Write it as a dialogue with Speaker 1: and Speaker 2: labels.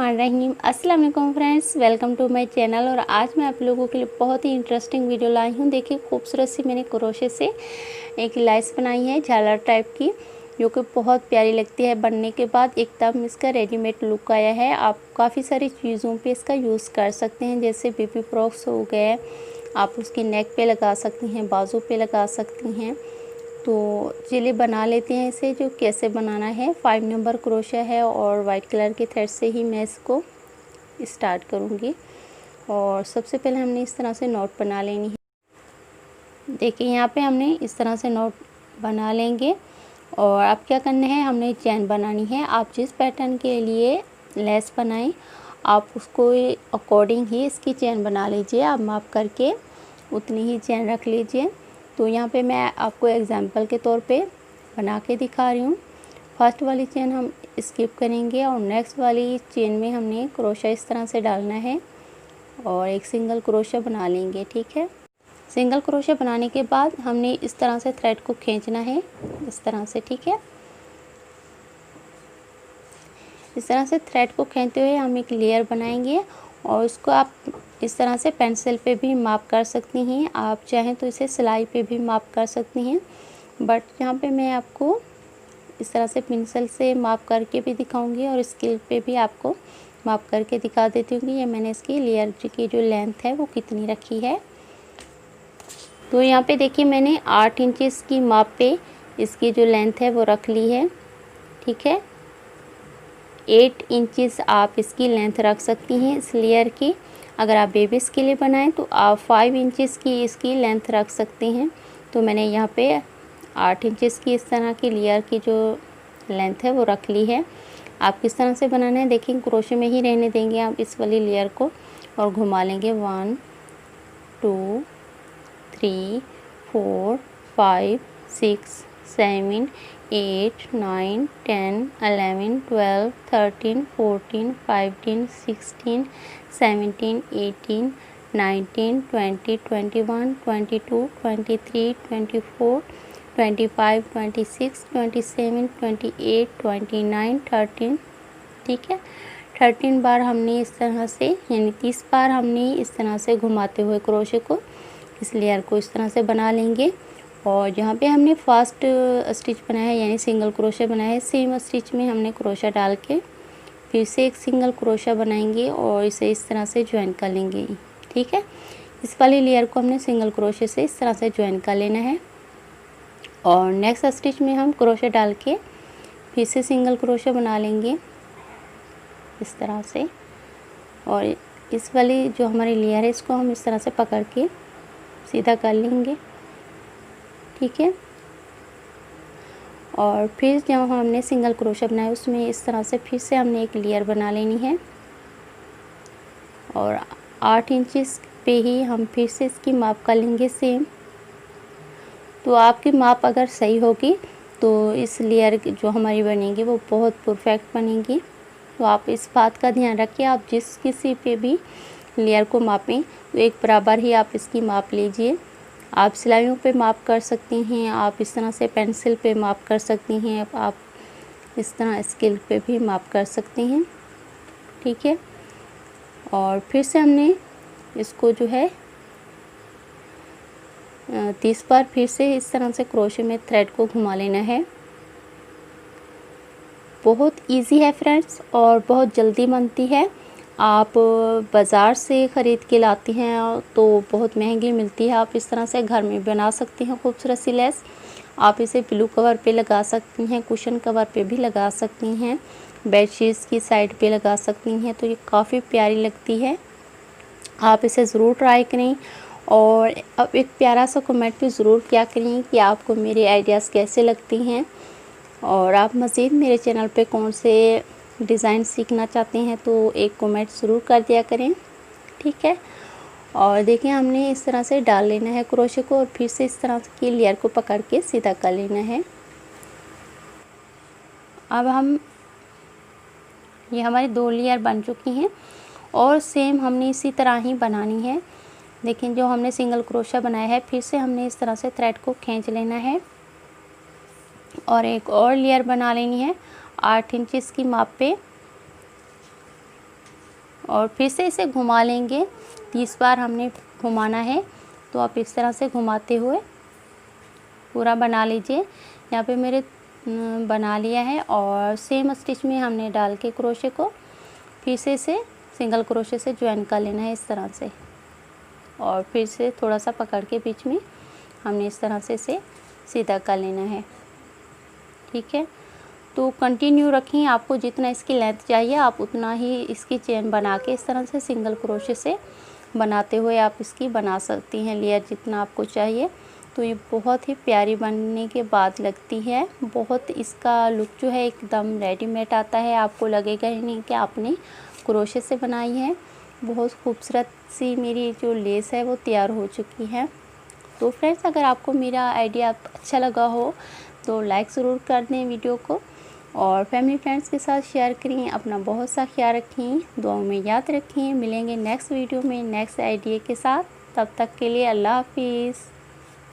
Speaker 1: बिस्मिल्लाहिर्रहमानिर्रहीम। अस्सलाम वालेकुम friends, welcome to my channel. और आज मैं आप लोगों के लिए बहुत ही इंटरेस्टिंग वीडियो लाई हूँ। देखिए खूबसूरत सी मैंने क्रोशे से एक लेस बनाई है झालर टाइप की, जो कि बहुत प्यारी लगती है। बनने के बाद एकदम इसका रेडीमेड लुक आया है। आप काफ़ी सारी चीज़ों पे इसका यूज़ कर सकते हैं, जैसे बेबी फ्रॉक्स हो गए, आप उसकी नेक पे लगा सकती हैं, बाजू पे लगा सकती हैं। तो चलिए बना लेते हैं इसे। जो कैसे बनाना है, 5 नंबर क्रोशा है और वाइट कलर के थ्रेड से ही मैं इसको स्टार्ट करूँगी। और सबसे पहले हमने इस तरह से नॉट बना लेनी है। देखिए यहाँ पे हमने इस तरह से नॉट बना लेंगे। और अब क्या करना है, हमने चैन बनानी है। आप जिस पैटर्न के लिए लेस बनाएं, आप उसको अकॉर्डिंग ही इसकी चैन बना लीजिए। आप माप करके उतनी ही चैन रख लीजिए। तो यहाँ पे मैं आपको एग्जांपल के तौर पे बना के दिखा रही हूँ। फर्स्ट वाली चेन हम स्किप करेंगे और नेक्स्ट वाली चेन में हमने क्रोशा इस तरह से डालना है और एक सिंगल क्रोशा बना लेंगे। ठीक है, सिंगल क्रोशा बनाने के बाद हमने इस तरह से थ्रेड को खींचना है, इस तरह से। ठीक है, इस तरह से थ्रेड को खींचते हुए हम एक लेयर बनाएंगे। और उसको आप इस तरह से पेंसिल पे भी माप कर सकती हैं। आप चाहें तो इसे सिलाई पे भी माप कर सकती हैं, बट यहाँ पे मैं आपको इस तरह से पेंसिल से माप करके भी दिखाऊंगी और स्केल पे भी आपको माप करके दिखा देती हूँ कि ये मैंने इसकी लेयर की जो लेंथ है वो कितनी रखी है। तो यहाँ पे देखिए मैंने 8 इंचेस की माप पे इसकी जो लेंथ है वो रख ली है। ठीक है, 8 इंचेस आप इसकी लेंथ रख सकती हैं इस लेयर की। अगर आप बेबीज़ के लिए बनाएं तो आप 5 इंचेस की इसकी लेंथ रख सकती हैं। तो मैंने यहाँ पे 8 इंचेस की इस तरह की लेयर की जो लेंथ है वो रख ली है। आप किस तरह से बनाना है देखिए, क्रोशे में ही रहने देंगे आप इस वाली लेयर को और घुमा लेंगे। 1 2 3 4 5 6 7 8 9 10 11 12 13 14 15 16 17 18 19 20 21 22 23 24 25 26 27 28 29 13। ठीक है, 13 बार हमने इस तरह से, यानी 30 बार हमने इस तरह से घुमाते हुए क्रोशे को, इस लेयर को इस तरह से बना लेंगे। और जहाँ पे हमने फर्स्ट स्टिच बनाया है, यानी सिंगल क्रोशा बनाया है, सेम स्टिच में हमने क्रोशा डाल के फिर से एक सिंगल क्रोशा बनाएंगे और इसे इस तरह से ज्वाइन कर लेंगे। ठीक है, इस वाली लेयर को हमने सिंगल क्रोशे से इस तरह से ज्वाइन कर लेना है। और नेक्स्ट स्टिच में हम क्रोशा डाल के फिर से सिंगल क्रोशा बना लेंगे इस तरह से। और इस वाली जो हमारी लेयर है इसको हम इस तरह से पकड़ के सीधा कर लेंगे। ठीक है, और फिर जब हमने सिंगल क्रोशा बनाया उसमें इस तरह से फिर से हमने एक लेयर बना लेनी है। और 8 इंचेस पे ही हम फिर से इसकी माप कर लेंगे सेम। तो आपकी माप अगर सही होगी तो इस लेयर जो हमारी बनेगी वो बहुत परफेक्ट बनेगी। तो आप इस बात का ध्यान रखिए, आप जिस किसी पे भी लेयर को मापें तो एक बराबर ही आप इसकी माप लीजिए। आप सिलाइयों पे माप कर सकती हैं, आप इस तरह से पेंसिल पे माप कर सकती हैं, आप इस तरह स्केल पे भी माप कर सकती हैं। ठीक है, और फिर से हमने इसको जो है 30 बार फिर से इस तरह से क्रोशे में थ्रेड को घुमा लेना है। बहुत इजी है फ्रेंड्स और बहुत जल्दी बनती है। आप बाज़ार से ख़रीद के लाती हैं तो बहुत महंगी मिलती है। आप इस तरह से घर में बना सकती हैं खूबसूरत सी लेस। आप इसे पिलो कवर पे लगा सकती हैं, कुशन कवर पे भी लगा सकती हैं, बेडशीट्स की साइड पे लगा सकती हैं। तो ये काफ़ी प्यारी लगती है। आप इसे ज़रूर ट्राई करें और अब एक प्यारा सा कमेंट भी ज़रूर किया करें कि आपको मेरे आइडियाज़ कैसे लगती हैं और आप मज़ीद मेरे चैनल पे कौन से डिज़ाइन सीखना चाहते हैं तो एक कमेंट ज़रूर कर दिया करें। ठीक है, और देखिए हमने इस तरह से डाल लेना है क्रोशे को और फिर से इस तरह की लेयर को पकड़ के सीधा कर लेना है। अब हम, ये हमारी 2 लेयर बन चुकी हैं और सेम हमने इसी तरह ही बनानी है। लेकिन जो हमने सिंगल क्रोशा बनाया है फिर से हमने इस तरह से थ्रेड को खींच लेना है और एक और लेयर बना लेनी है 8 इंचेस की माप पे। और फिर से इसे घुमा लेंगे। 30 बार हमने घुमाना है। तो आप इस तरह से घुमाते हुए पूरा बना लीजिए। यहाँ पे मेरे बना लिया है और सेम स्टिच में हमने डाल के क्रोशे को फिर से इसे सिंगल क्रोशे से ज्वाइन कर लेना है इस तरह से। और फिर से थोड़ा सा पकड़ के बीच में हमने इस तरह से इसे सीधा कर लेना है। ठीक है, तो कंटिन्यू रखें। आपको जितना इसकी लेंथ चाहिए आप उतना ही इसकी चेन बना के इस तरह से सिंगल क्रोशे से बनाते हुए आप इसकी बना सकती हैं लेयर जितना आपको चाहिए। तो ये बहुत ही प्यारी बनने के बाद लगती है। बहुत इसका लुक जो है एकदम रेडीमेड आता है, आपको लगेगा ही नहीं कि आपने क्रोशे से बनाई है। बहुत खूबसूरत सी मेरी जो लेस है वो तैयार हो चुकी है। तो फ्रेंड्स, अगर आपको मेरा आइडिया अच्छा लगा हो तो लाइक ज़रूर कर दें वीडियो को और फैमिली फ्रेंड्स के साथ शेयर करें। अपना बहुत सा ख्याल रखें, दुआओं में याद रखें। मिलेंगे नेक्स्ट वीडियो में नेक्स्ट आइडिया के साथ। तब तक के लिए अल्लाह हाफिज़।